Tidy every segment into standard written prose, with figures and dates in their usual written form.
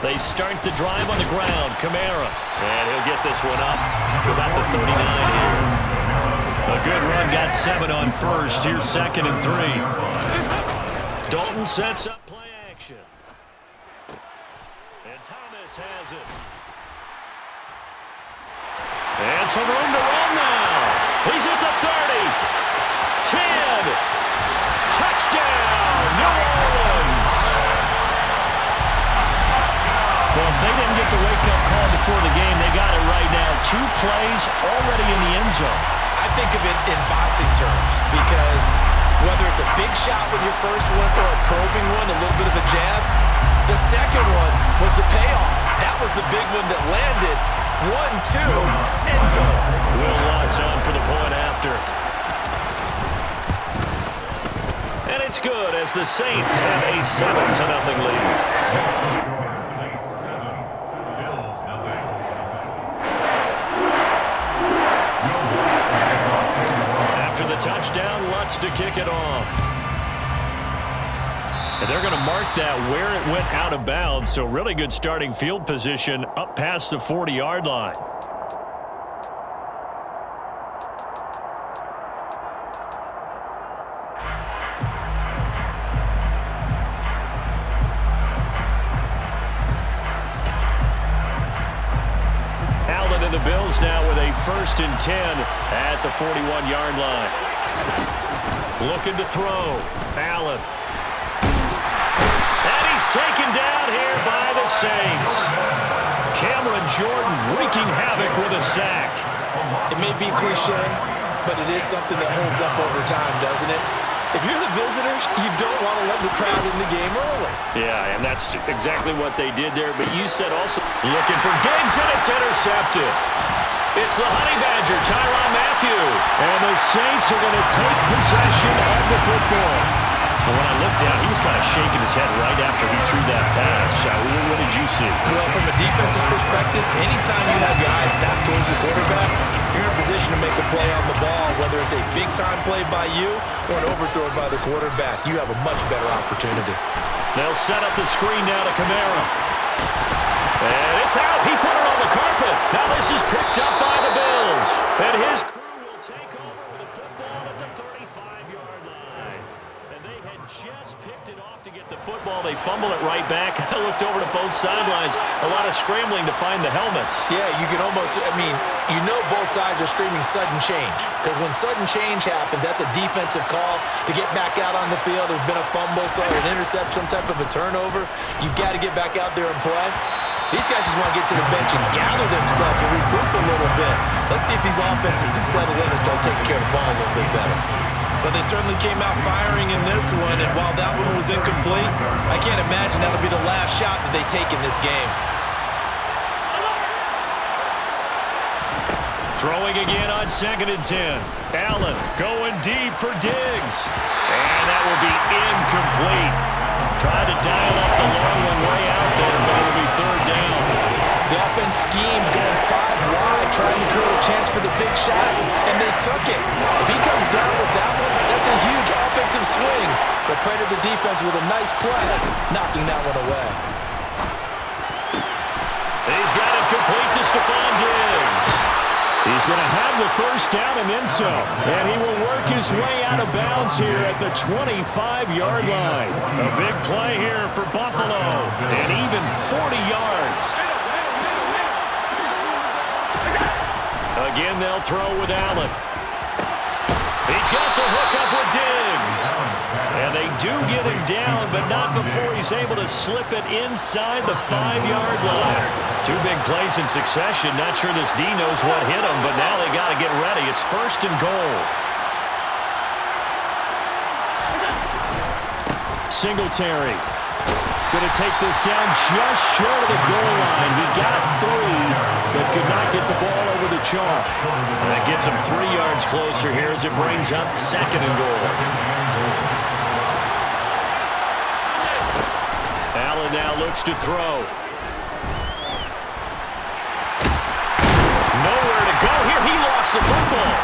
They start the drive on the ground. Kamara. And he'll get this one up to about the 39 here. A good run, got 7 on first. Here's 2nd and 3. Dalton sets up play action. And Thomas has it. And some room to run now. He's at the 30. 10. Touchdown, New Orleans. Well, if they didn't get the wake-up call before the game, they got it right now. 2 plays already in the end zone. I think of it in boxing terms because whether it's a big shot with your first one or a probing one, a little bit of a jab, the second one was the payoff. That was the big one that landed. 1-2, end zone. Will Lutz on for the point after. And it's good as the Saints have a 7-0 lead. After the touchdown, Lutz to kick it off. And they're going to mark that where it went out of bounds, so really good starting field position up past the 40-yard line. Allen and the Bills now with a 1st and 10 at the 41-yard line. Looking to throw. Allen. Taken down here by the Saints. Cameron Jordan wreaking havoc with a sack. It may be cliche, but it is something that holds up over time, doesn't it? If you're the visitors, you don't want to let the crowd in the game early. Yeah, and that's exactly what they did there. But you said also looking for Diggs, and it's intercepted. It's the Honey Badger, Tyrann Mathieu. And the Saints are going to take possession of the football. When I looked down, he was kind of shaking his head right after he threw that pass. What did you see? Well, from a defense's perspective, anytime you have your eyes back towards the quarterback, you're in a position to make a play on the ball, whether it's a big-time play by you or an overthrow by the quarterback. You have a much better opportunity. They'll set up the screen now to Kamara. And it's out. He put it on the carpet. Now this is picked up by the Bills. And his crew will take over with the football at the 35-yard line. They had just picked it off to get the football. They fumbled it right back. I looked over to both sidelines. A lot of scrambling to find the helmets. Yeah, you can almost, you know both sides are screaming sudden change. Because when sudden change happens, that's a defensive call to get back out on the field. There's been a fumble, so an interception, some type of a turnover. You've got to get back out there and play. These guys just want to get to the bench and gather themselves and regroup a little bit. Let's see if these offenses can settle in and start taking care of the ball a little bit better. But they certainly came out firing in this one, and while that one was incomplete, I can't imagine that'll be the last shot that they take in this game. Throwing again on 2nd and 10. Allen going deep for Diggs. And that will be incomplete. Tried to dial up the long one way out there, but it'll be 3rd down. The offense schemed going 5 wide, trying to create a chance for the big shot, and they took it. If he comes down with that one, that's a huge offensive swing. But credit the defense with a nice play, knocking that one away. He's got it complete to Stephon Diggs. He's going to have the 1st down and then some. And he will work his way out of bounds here at the 25-yard line. A big play here for Buffalo. And even 40 yards. Again, they'll throw with Allen. He's got the hook up with Diggs. And they do get him down, but not before he's able to slip it inside the 5-yard line. 2 big plays in succession. Not sure this D knows what hit him, but now they got to get ready. It's 1st and goal. Singletary. Going to take this down just short of the goal line. He got 3, but could not get the ball over the chalk. And that gets him 3 yards closer here as it brings up 2nd and goal. Allen now looks to throw. Nowhere to go here. He lost the football.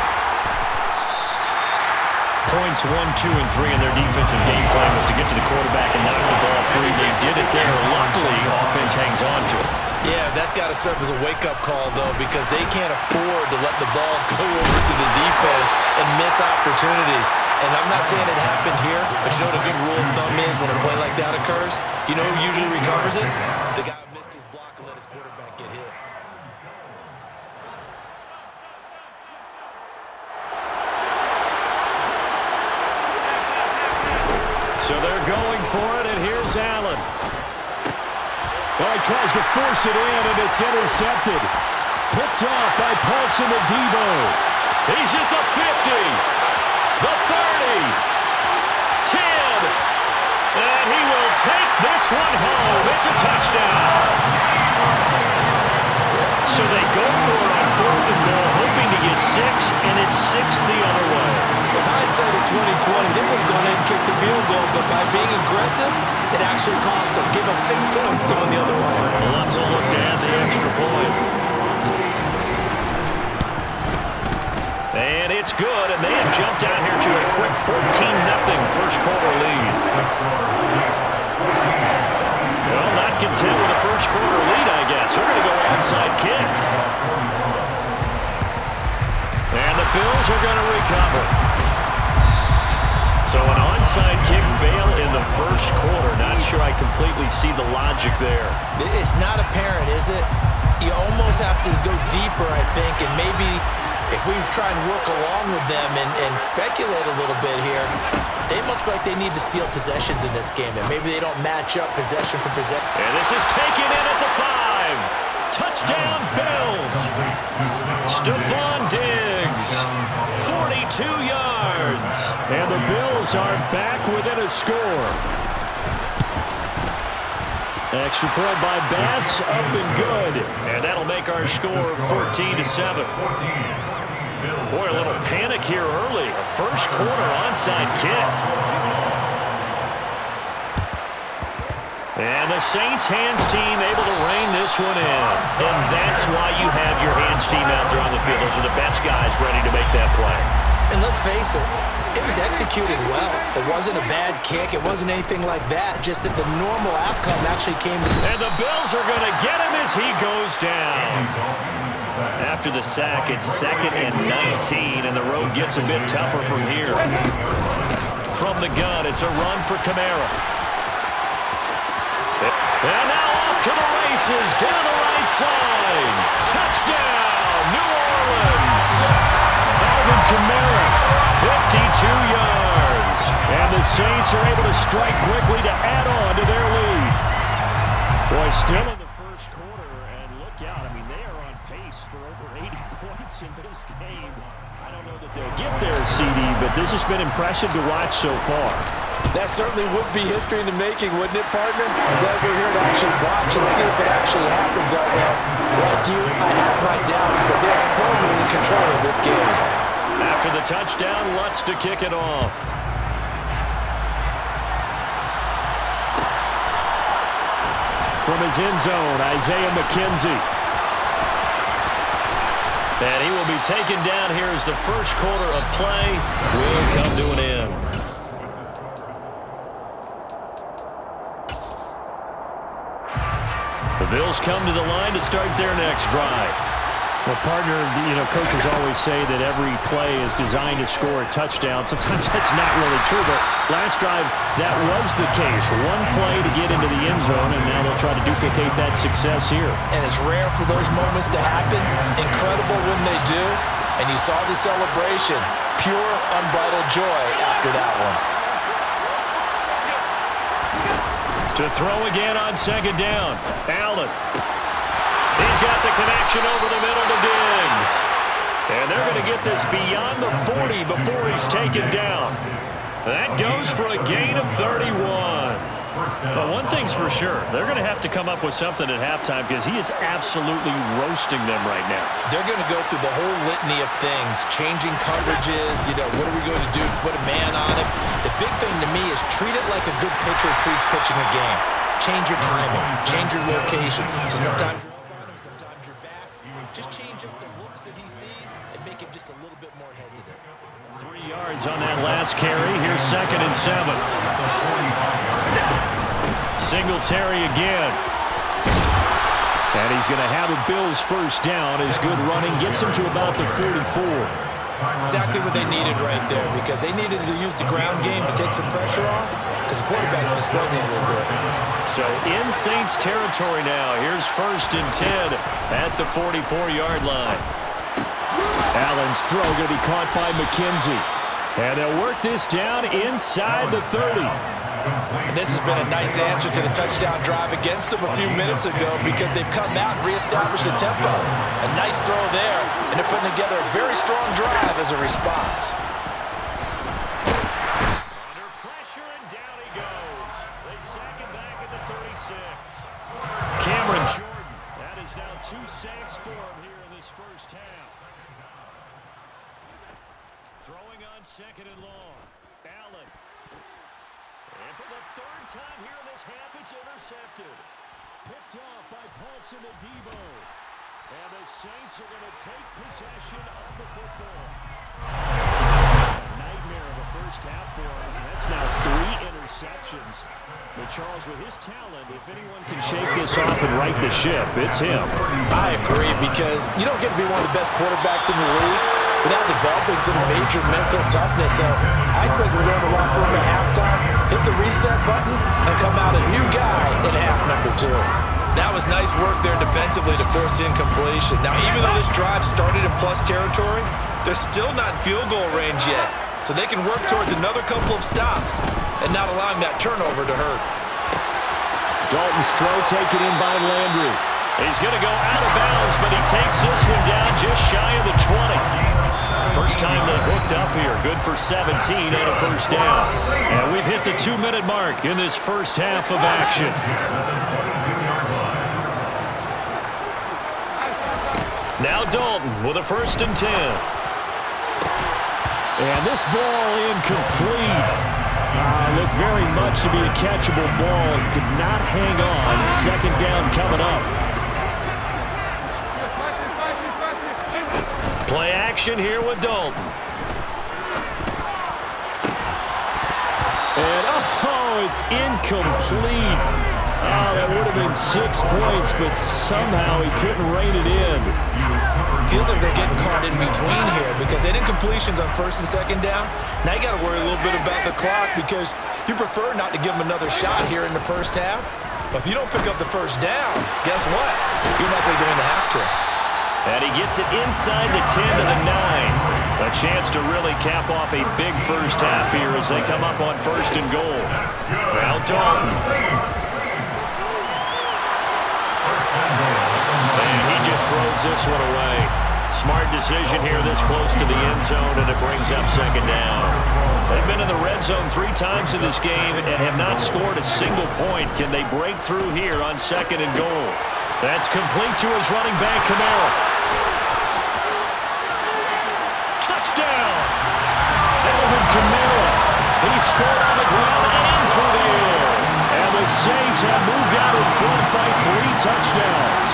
Points 1, 2, and 3 in their defensive game plan was to get to the quarterback and knock the ball free. They did it there. Luckily, offense hangs on to serve as a wake-up call, though, because they can't afford to let the ball go over to the defense and miss opportunities. And I'm not saying it happened here, but you know what a good rule of thumb is when a play like that occurs? You know who usually recovers it? The guy who missed his block and let his quarterback get hit. So they're going for it, and here's Allen. Well, he tries to force it in, and it's intercepted. Picked off by Paulson Adebo. He's at the 50, the 30, 10, and he will take this one home. It's a touchdown. So they go for it on 4th and goal, hoping to get 6, and it's 6 the other way. With hindsight is 20/20, they would have gone in and kicked the field goal, but by being aggressive, it actually cost them. Give up 6 points going the other way. Let's look to add the extra point. And it's good, and they have jumped out here to a quick 14-0 first quarter lead. Well, not content with a first quarter lead, I guess. They're going to go onside kick. And the Bills are going to recover. So an onside kick fail in the first quarter. Not sure I completely see the logic there. It's not apparent, is it? You almost have to go deeper, I think, and maybe if we try and work along with them and speculate a little bit here, they must feel like they need to steal possessions in this game, and maybe they don't match up possession for possession. And this is taken in at the 5. Touchdown, Bills. Stephon Diggs, 42 yards. And the Bills are back within a score. Extra point by Bass, up and good. And that'll make our score 14-7. Boy, a little panic here early. A first quarter onside kick. And the Saints hands team able to rein this one in. And that's why you have your hands team out there on the field. Those are the best guys ready to make that play. And let's face it, it was executed well. It wasn't a bad kick. It wasn't anything like that. Just that the normal outcome actually came. And the Bills are going to get him as he goes down. After the sack, it's 2nd and 19, and the road gets a bit tougher from here. From the gun, it's a run for Kamara. And now off to the races, down the right side. Touchdown, New Orleans. Alvin Kamara, 52 yards. And the Saints are able to strike quickly to add on to their lead. Boy, still in the first quarter, and look out. I mean, they are on pace for over 80 points in this game. I don't know that they'll get there, CD, but this has been impressive to watch so far. That certainly would be history in the making, wouldn't it, partner? I'm glad we're here to actually watch and see if it actually happens. Like you, I have my doubts, but they're firmly in control of this game. After the touchdown, Lutz to kick it off. From his end zone, Isaiah McKenzie. And he will be taken down here as the first quarter of play will come to an end. The Bills come to the line to start their next drive. Well, partner, coaches always say that every play is designed to score a touchdown. Sometimes that's not really true, but last drive, that was the case. One play to get into the end zone, and now they'll try to duplicate that success here. And it's rare for those moments to happen. Incredible when they do. And you saw the celebration. Pure, unbridled joy after that one. To throw again on 2nd down. Allen. He's got the connection over the middle to Diggs. And they're going to get this beyond the 40 before he's taken down. That goes for a gain of 31. Well, one thing's for sure. They're going to have to come up with something at halftime because he is absolutely roasting them right now. They're going to go through the whole litany of things, changing coverages, what are we going to do to put a man on him? The big thing to me is treat it like a good pitcher treats pitching a game. Change your timing, change your location. So sometimes you're up on him, sometimes you're back. Just change up the looks that he sees and make him just a little bit more hesitant. 3 yards on that last carry. Here's 2nd and 7. Singletary again. And he's going to have a Bills first down. His good running gets him to about the 44. Exactly what they needed right there, because they needed to use the ground game to take some pressure off, because the quarterback's been struggling a little bit. So in Saints territory now. Here's 1st and 10 at the 44-yard line. Allen's throw going to be caught by McKenzie. And they'll work this down inside the 30. And this has been a nice answer to the touchdown drive against them a few minutes ago, because they've come out and reestablished the tempo. A nice throw there, and they're putting together a very strong drive as a response. Under pressure, and down he goes. They sack him back at the 36. Cameron Jordan. That is now 2 sacks for him here in this first half. Throwing on 2nd and long. Allen. And for the 3rd time here in this half, it's intercepted. Picked off by Paulson Adebo. And the Saints are going to take possession of the football. A nightmare of a first half for him. That's now 3 interceptions. But Charles, with his talent, if anyone can shake this off and right the ship, it's him. I agree, because you don't get to be one of the best quarterbacks in the league without developing some major mental toughness. So I expect we're going to the locker room at halftime, hit the reset button, and come out a new guy in half number 2. That was nice work there defensively to force incompletion. Now, even though this drive started in plus territory, they're still not in field goal range yet. So they can work towards another couple of stops and not allowing that turnover to hurt. Dalton's throw taken in by Landry. He's going to go out of bounds, but he takes this one down just shy of the 20. First time they've hooked up here. Good for 17 and a first down. And we've hit the 2-minute mark in this first half of action. Now Dalton with a 1st and 10. And this ball incomplete. Looked very much to be a catchable ball. Could not hang on. 2nd down coming up. Play action here with Dalton. And, oh, it's incomplete. Oh, that would have been 6 points, but somehow he couldn't rein it in. Feels like they're getting caught in between here, because they did incompletions on 1st and 2nd down. Now you got to worry a little bit about the clock, because you prefer not to give them another shot here in the first half. But if you don't pick up the first down, guess what? You're likely going to have to. And he gets it inside the 10 to the 9. A chance to really cap off a big first half here as they come up on 1st and goal. Now Dalton. And he just throws this one away. Smart decision here this close to the end zone, and it brings up 2nd down. They've been in the red zone 3 times in this game and have not scored a single point. Can they break through here on 2nd and goal? That's complete to his running back, Kamara. Touchdown! Alvin Kamara. He scored on the ground and through the air. And the Saints have moved out in front by 3 touchdowns.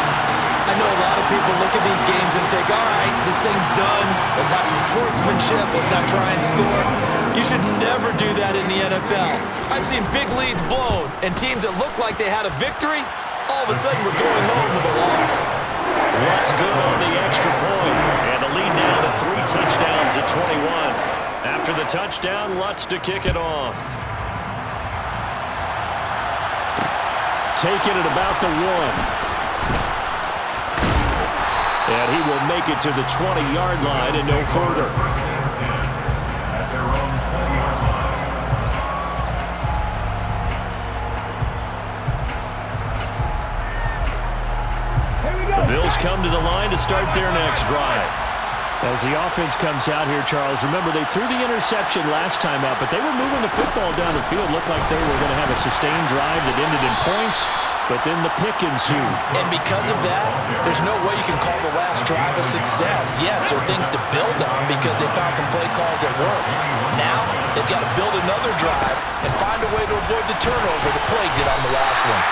I know a lot of people look at these games and think, all right, this thing's done. Let's have some sportsmanship. Let's not try and score. You should never do that in the NFL. I've seen big leads blown, and teams that look like they had a victory, all of a sudden we're going home with a loss. That's good on the extra point. And the lead now to 3 touchdowns at 21. After the touchdown, Lutz to kick it off. Taking it about the 1. And he will make it to the 20-yard line and no further. The Bills come to the line to start their next drive. As the offense comes out here, Charles, remember they threw the interception last time out, but they were moving the football down the field. Looked like they were going to have a sustained drive that ended in points. But then the pick ensued. And because of that, there's no way you can call the last drive a success. Yes, there are things to build on because they found some play calls that work. Now, they've got to build another drive and find a way to avoid the turnover that plagued it on the last one.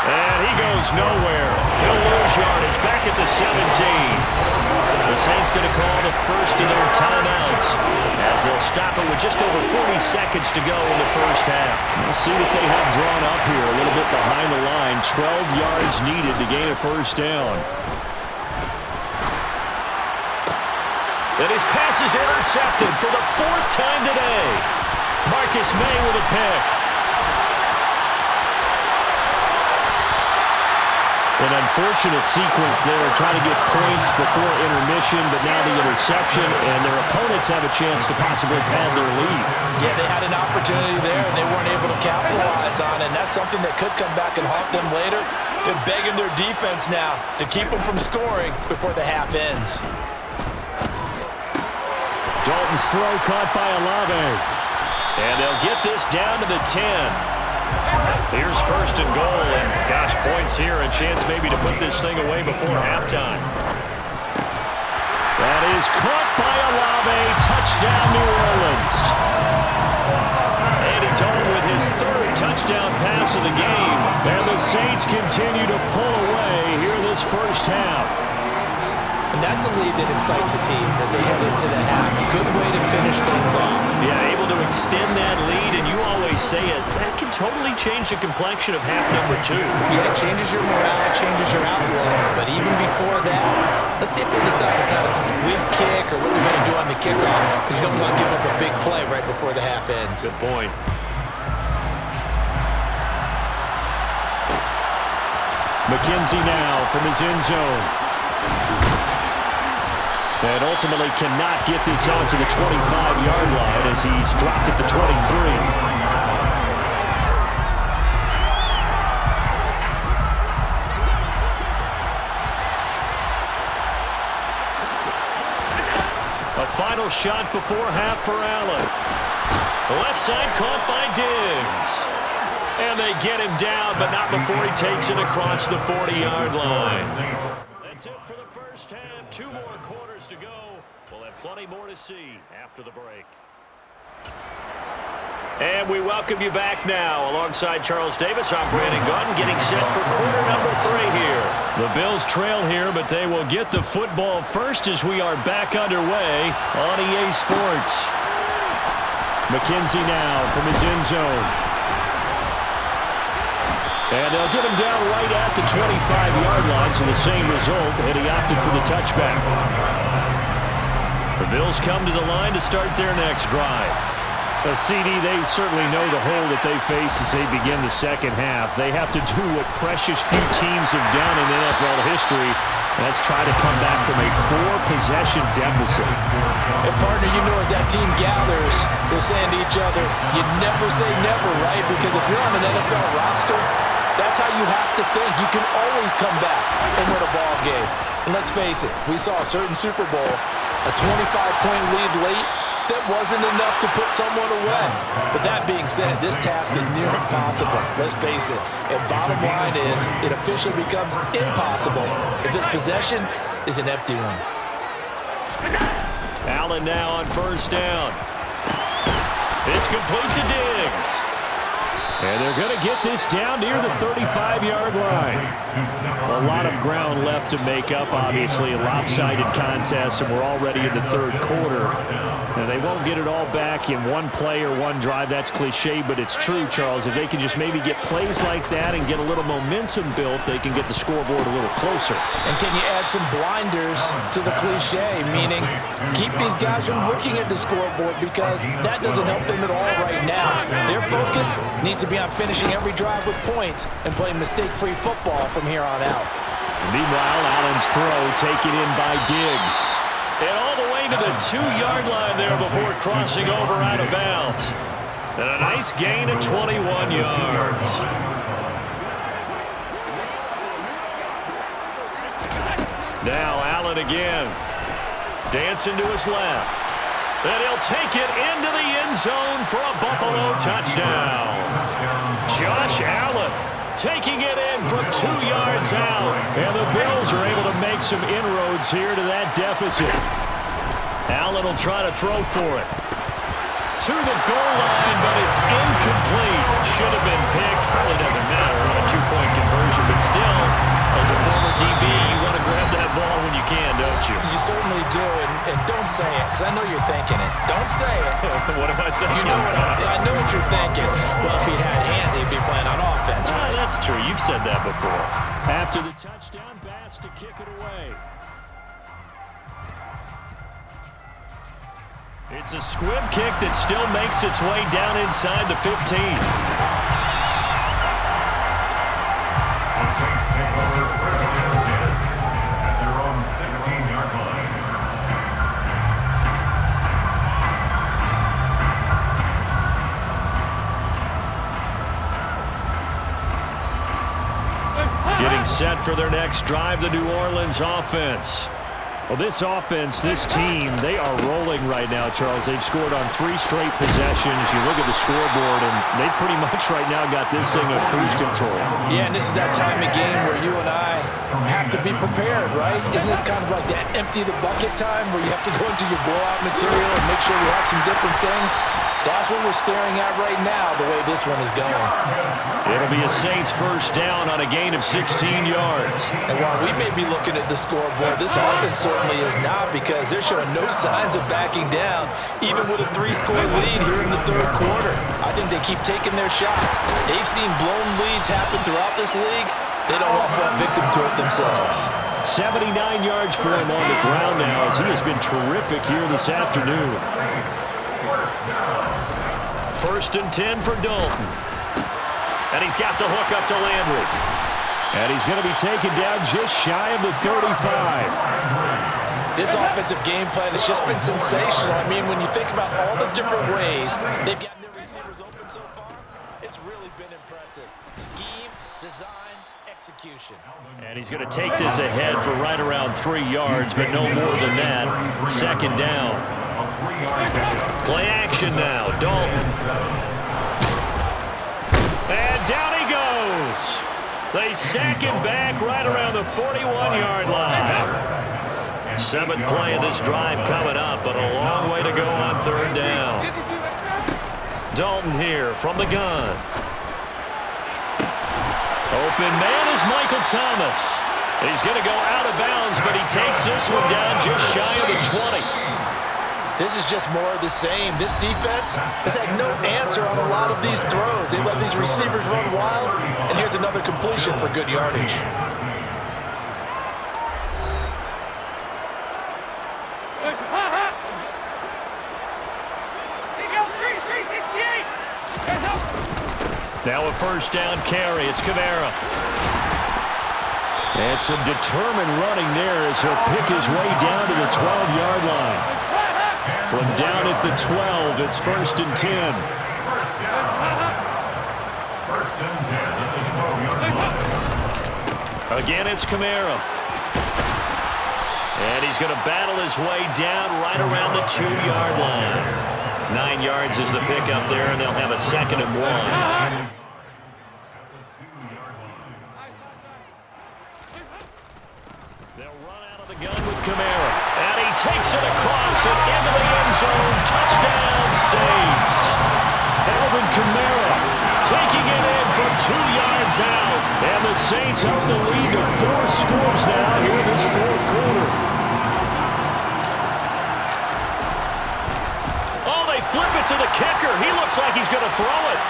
And he goes nowhere. He'll lose yardage back at the 17. The Saints going to call the first of their timeouts as they'll stop it with just over 40 seconds to go in the first half. We'll see what they have drawn up here. A little bit behind the line. 12 yards needed to gain a first down. And his pass is intercepted for the 4th time today. Marcus May with a pick. An unfortunate sequence there, trying to get points before intermission, but now the interception, and their opponents have a chance to possibly pad their lead. Yeah, they had an opportunity there, and they weren't able to capitalize on it, and that's something that could come back and haunt them later. They're begging their defense now to keep them from scoring before the half ends. Dalton's throw caught by Olave. And they'll get this down to the 10. Here's 1st and goal, and gosh, points here, a chance maybe to put this thing away before halftime. That is caught by Olave. Touchdown, New Orleans. Andy Dalton with his 3rd touchdown pass of the game. And the Saints continue to pull away here this first half. And that's a lead that excites a team as they head into the half. Good way to finish things off. Yeah, able to extend that lead, and you always say it, that can totally change the complexion of half number 2. Yeah, it changes your morale, changes your outlook. But even before that, let's see if they decide to kind of squib kick or what they're going to do on the kickoff, because you don't want to give up a big play right before the half ends. Good point. McKenzie now from his end zone. And ultimately cannot get this out to the 25-yard line as he's dropped at the 23. A final shot before half for Allen. Left side caught by Diggs. And they get him down, but not before he takes it across the 40-yard line. That's it for the first half. 2 more quarters to go. We'll have plenty more to see after the break. And we welcome you back now. Alongside Charles Davis, I'm Brandon Gunn, getting set for quarter number 3 here. The Bills trail here, but they will get the football first as we are back underway on EA Sports. McKenzie now from his end zone. And they'll get him down right at the 25-yard line, so the same result, and he opted for the touchback. The Bills come to the line to start their next drive. CD, they certainly know the hole that they face as they begin the second half. They have to do what precious few teams have done in NFL history. That's try to come back from a 4-possession deficit. And partner, you know, as that team gathers, they're saying to each other, you never say never, right? Because if you're on an NFL roster, that's how you have to think. You can always come back and win a ball game. And let's face it, we saw a certain Super Bowl, a 25-point lead late, that wasn't enough to put someone away. But that being said, this task is near impossible. Let's face it. And bottom line is, it officially becomes impossible if this possession is an empty one. Allen now on 1st down. It's complete to Diggs. And they're going to get this down near the 35-yard line. A lot of ground left to make up, obviously. A lopsided contest, and we're already in the 3rd quarter. Now, they won't get it all back in one play or one drive. That's cliche, but it's true, Charles. If they can just maybe get plays like that and get a little momentum built, they can get the scoreboard a little closer. And can you add some blinders to the cliche, meaning keep these guys from looking at the scoreboard, because that doesn't help them at all right now. Their focus needs to be on finishing every drive with points and playing mistake-free football from here on out. Meanwhile, Allen's throw taken in by Diggs. And all the way to the 2-yard line there before crossing over out of bounds. And a nice gain of 21 yards. Now Allen again. Dancing to his left. And he'll take it into the end zone for a Buffalo touchdown. Josh Allen taking it in from 2 yards out. And the Bills are able to make some inroads here to that deficit. Allen will try to throw for it. To the goal line, but it's incomplete. Should have been picked. Probably doesn't matter on a 2-point conversion, but still, as a former DB, you want to grab that ball when you can, don't you? You certainly do, and don't say it, because I know you're thinking it. Don't say it. What am I thinking? You know I know what you're thinking. Well, if he'd had hands, he'd be playing on offense. Ah, that's true. You've said that before. After the touchdown pass to kick it away. It's a squib kick that still makes its way down inside the 15. The Saints take over first and 10 at their own 16-yard line. Getting set for their next drive, the New Orleans offense. Well, this offense, this team, they are rolling right now, Charles. They've scored on 3 straight possessions. You look at the scoreboard, and they pretty much right now got this thing on cruise control. Yeah, and this is that time of game where you and I have to be prepared, right? Isn't this kind of like that empty the bucket time where you have to go into your blowout material and make sure you have some different things? That's what we're staring at right now, the way this one is going. It'll be a Saints first down on a gain of 16 yards. And while we may be looking at the scoreboard, this offense certainly is not, because they're showing no signs of backing down, even with a 3-score lead here in the third quarter. I think they keep taking their shots. They've seen blown leads happen throughout this league. They don't want to fall victim to it themselves. 79 yards for him on the ground now, as he has been terrific here this afternoon. First and 10 for Dalton. And he's got the hook up to Landry. And he's going to be taken down just shy of the 35. This offensive game plan has just been sensational. I mean, when you think about all the different ways they've gotten their receivers open so far, it's really been impressive. Scheme, design, execution. And he's going to take this ahead for right around 3 yards, but no more than that. Second down. Play action now. Dalton. And down he goes. They sack him back right around the 41-yard line. 7th play of this drive coming up, but a long way to go on third down. Dalton here from the gun. Open man is Michael Thomas. He's going to go out of bounds, but he takes this one down just shy of the 20. This is just more of the same. This defense has had no answer on a lot of these throws. They let these receivers run wild, and here's another completion for good yardage. Now a first down carry. It's Kamara. And some determined running there as he'll pick his way down to the 12-yard line. From down at the 12, it's first and 10. First and 10 at the 12-yard line. Again, it's Kamara. And he's going to battle his way down right around the 2-yard line. 9 yards is the pickup there, and they'll have a second and 1. Kamara, and he takes it across and into the end zone. Touchdown, Saints. Alvin Kamara taking it in from 2 yards out. And the Saints up the lead to 4 scores now here in this fourth quarter. Oh, they flip it to the kicker. He looks like he's going to throw it.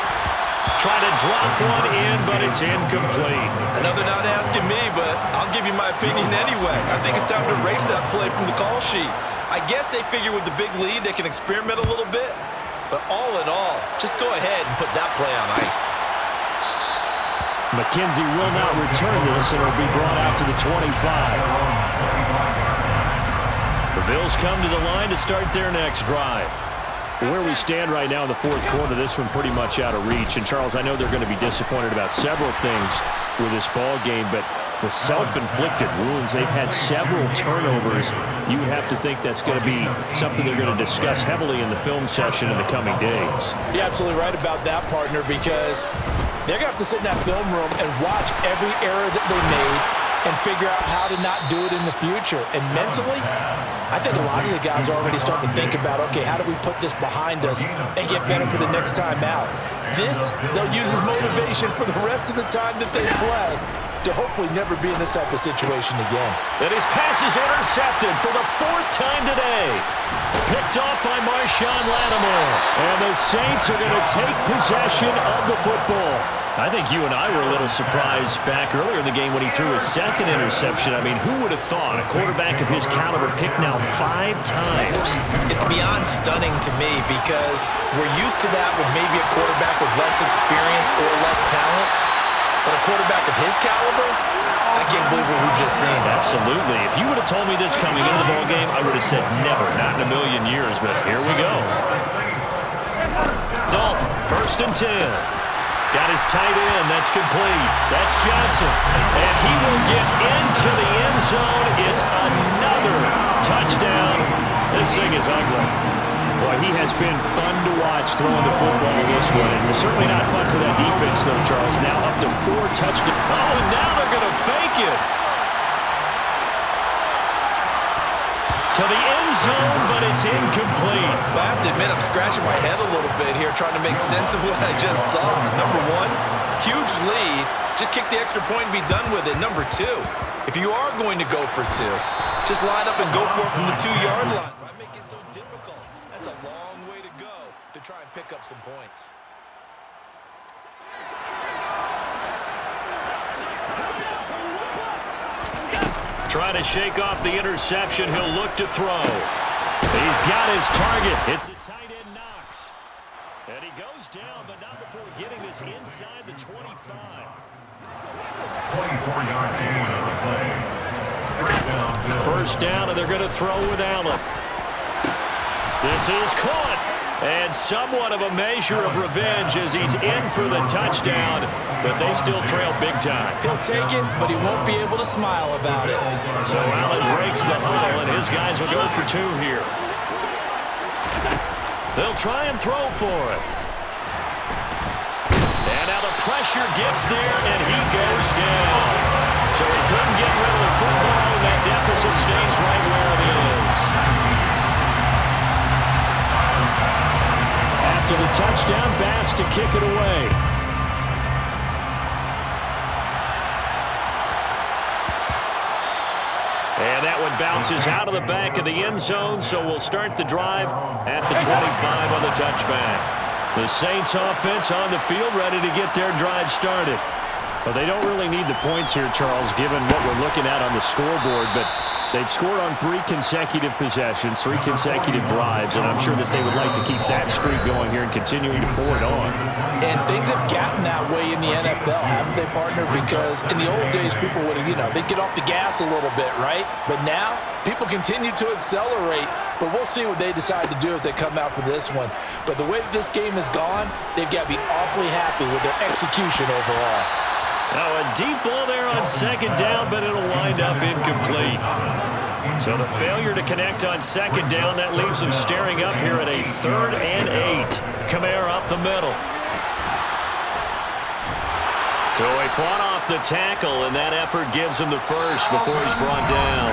Trying to drop one in, but it's incomplete. Another not asking me, but I'll give you my opinion anyway. I think it's time to erase that play from the call sheet. I guess they figure with the big lead they can experiment a little bit. But all in all, just go ahead and put that play on ice. McKenzie will not return this, and it'll be brought out to the 25. The Bills come to the line to start their next drive. Where we stand right now in the fourth quarter, this one pretty much out of reach. And, Charles, I know they're going to be disappointed about several things with this ball game, but the self-inflicted wounds, they've had several turnovers. You would have to think that's going to be something they're going to discuss heavily in the film session in the coming days. You're absolutely right about that, partner, because they're going to have to sit in that film room and watch every error that they made and figure out how to not do it in the future. And mentally, I think a lot of the guys are already starting to think about, okay, how do we put this behind us and get better for the next time out? This, they'll use as motivation for the rest of the time that they play. to hopefully never be in this type of situation again. And his pass is intercepted for the 4th time today. Picked off by Marshawn Lattimore. And the Saints are going to take possession of the football. I think you and I were a little surprised back earlier in the game when he threw his 2nd interception. I mean, who would have thought a quarterback of his caliber picked now 5 times? It's beyond stunning to me because we're used to that with maybe a quarterback with less experience or less talent. But a quarterback of his caliber, I can't believe what we've just seen. Absolutely. If you would have told me this coming into the ballgame, I would have said never, not in a million years. But here we go. Dalton, 1st and 10. Got his tight end. That's complete. That's Johnson. And he will get into the end zone. It's another touchdown. This thing is ugly. Boy, he has been fun to watch throwing the football this way. It's certainly not fun for that defense, though, Charles. Now up to 4 touchdowns. Oh, and now they're going to fake it. To the end zone, but it's incomplete. I have to admit, I'm scratching my head a little bit here trying to make sense of what I just saw. Number 1, huge lead. Just kick the extra point and be done with it. Number 2, if you are going to go for 2, just line up and go for it from the 2-yard line. Why make it so difficult? That's a long way to go to try and pick up some points. Trying to shake off the interception. He'll look to throw. He's got his target. It's the tight end Knox. And he goes down, but not before getting this inside the 25. 24-yard gain on the play. First down, Bills. First down, and they're going to throw with Allen. This is caught. And somewhat of a measure of revenge as he's in for the touchdown, but they still trail big time. He'll take it, but he won't be able to smile about it. So Allen breaks the huddle, and his guys will go for 2 here. They'll try and throw for it. And now the pressure gets there, and he goes down. So he couldn't get rid of the football, and that deficit stays right where it is. After the touchdown, Bass to kick it away. And that one bounces out of the back of the end zone, so we'll start the drive at the 25 on the touchback. The Saints offense on the field ready to get their drive started. Well, they don't really need the points here, Charles, given what we're looking at on the scoreboard, but they've scored on 3 consecutive possessions, 3 consecutive drives, and I'm sure that they would like to keep that streak going here and continuing to pour it on. And things have gotten that way in the NFL, haven't they, partner? Because in the old days, people would, they'd get off the gas a little bit, right? But now, people continue to accelerate, but we'll see what they decide to do as they come out for this one. But the way that this game has gone, they've got to be awfully happy with their execution overall. Now a deep ball there on 2nd down, but it'll wind up incomplete. So the failure to connect on 2nd down, that leaves them staring up here at a 3rd and 8. Kamara up the middle. So he fought off the tackle, and that effort gives him the first before he's brought down.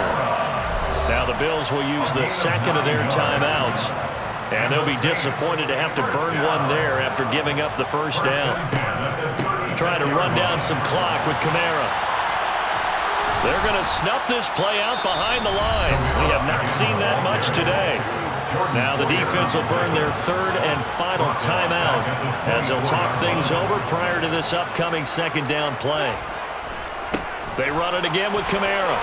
Now the Bills will use the 2nd of their timeouts, and they'll be disappointed to have to burn one there after giving up the first down. Trying to run down some clock with Kamara. They're going to snuff this play out behind the line. We have not seen that much today. Now the defense will burn their 3rd and final timeout as they'll talk things over prior to this upcoming 2nd down play. They run it again with Kamara.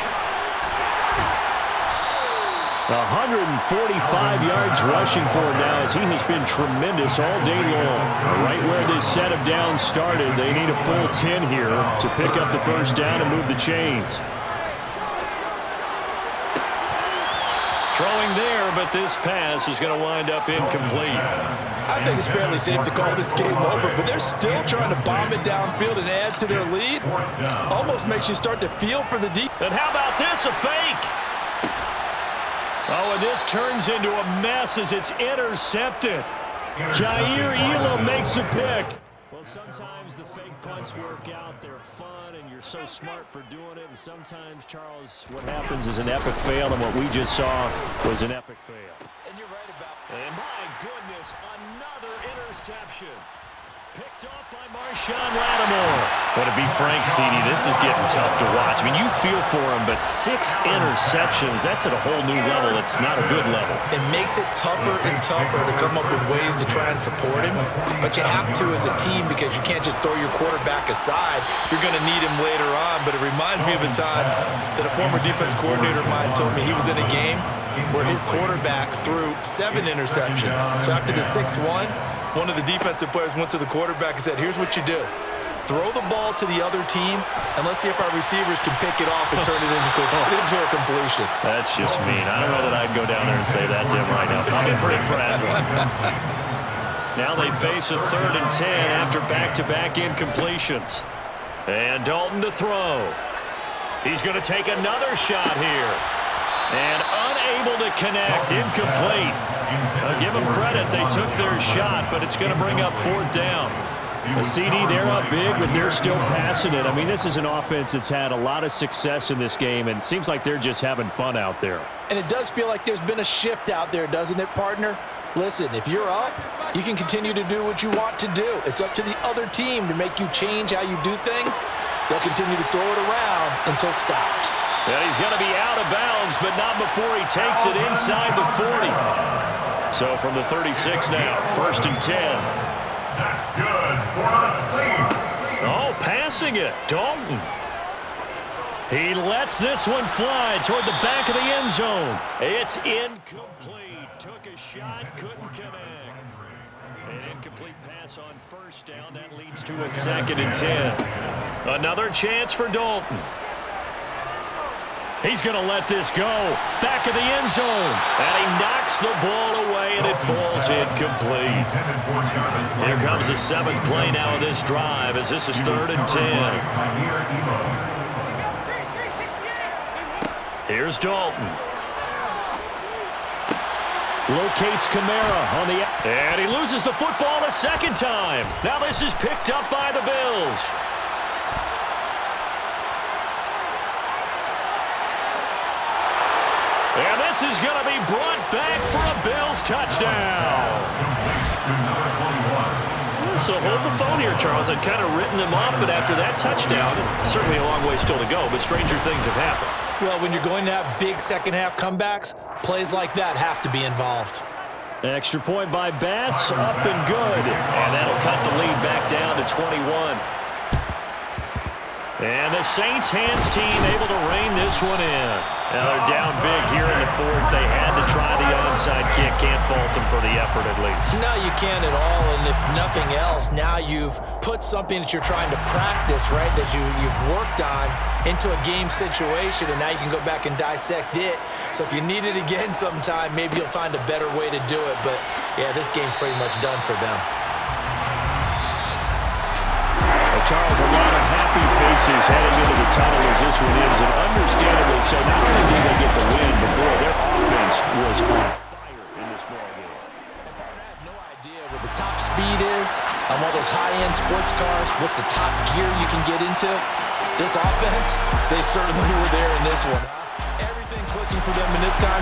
145 yards rushing for him now as he has been tremendous all day long. Right where this set of downs started, they need a full 10 here to pick up the first down and move the chains. Throwing there, but this pass is going to wind up incomplete. I think it's fairly safe to call this game over, but they're still trying to bomb it downfield and add to their lead. Almost makes you start to feel for the deep. And how about this, a fake? Oh, and this turns into a mess as it's intercepted. Jair Elam makes a pick. Well, sometimes the fake punts work out. They're fun, and you're so smart for doing it. And sometimes, Charles, what happens is an epic fail, and what we just saw was an epic fail. And you're right about And my goodness, another interception. picked off by Marshawn Lattimore. But to be frank, CD, this is getting tough to watch. I mean, you feel for him, but 6 interceptions, that's at a whole new level. It's not a good level. It makes it tougher and tougher to come up with ways to try and support him. But you have to as a team because you can't just throw your quarterback aside. You're going to need him later on. But it reminds me of a time that a former defense coordinator of mine told me he was in a game where his quarterback threw 7 interceptions. So after the 6-1, one of the defensive players went to the quarterback and said, here's what you do. Throw the ball to the other team, and let's see if our receivers can pick it off and turn it into a completion. That's just mean. I don't know that I'd go down there and say that to him right now. Probably pretty fragile. Now they face a 3rd and 10 after back-to-back incompletions. And Dalton to throw. He's going to take another shot here. And unable to connect, incomplete. Give them credit, they took their shot, but it's going to bring up 4th down. The CD, they're up big, but they're still passing it. I mean, this is an offense that's had a lot of success in this game, and it seems like they're just having fun out there. And it does feel like there's been a shift out there, doesn't it, partner? Listen, if you're up, you can continue to do what you want to do. It's up to the other team to make you change how you do things. They'll continue to throw it around until stopped. Yeah, he's going to be out of bounds, but not before he takes it inside the 40. So from the 36 now, 1st and 10. That's good for the Saints. Oh, passing it. Dalton. He lets this one fly toward the back of the end zone. It's incomplete. Took a shot, couldn't connect. An incomplete pass on 1st down. That leads to a 2nd and 10. Another chance for Dalton. He's going to let this go. Back of the end zone. And he knocks the ball away, and it falls incomplete. Here comes the 7th play now of this drive as this is 3rd and 10. Here's Dalton. Locates Kamara on the... And he loses the football a 2nd time. Now this is picked up by the Bills. And this is going to be brought back for a Bills touchdown. So hold the phone here, Charles. I'd kind of written them off, but after that touchdown, certainly a long way still to go, but stranger things have happened. Well, when you're going to have big second-half comebacks, plays like that have to be involved. Extra point by Bass, up and good. And that'll cut the lead back down to 21. And the Saints hands team able to rein this one in. Now they're down big here in the 4th. They had to try the onside kick. Can't fault them for the effort at least. No, you can't at all. And if nothing else, now you've put something that you're trying to practice, right, that you've worked on into a game situation, and now you can go back and dissect it. So if you need it again sometime, maybe you'll find a better way to do it. But, yeah, this game's pretty much done for them. Charles, a lot of happy faces heading into the tunnel as this one is, and understandably so. Not only did they get the win, but boy, their offense was on fire in this ball game. I have no idea what the top speed is on one of those high-end sports cars. What's the top gear you can get into? This offense, they certainly were there in this one. Everything clicking for them in this contest.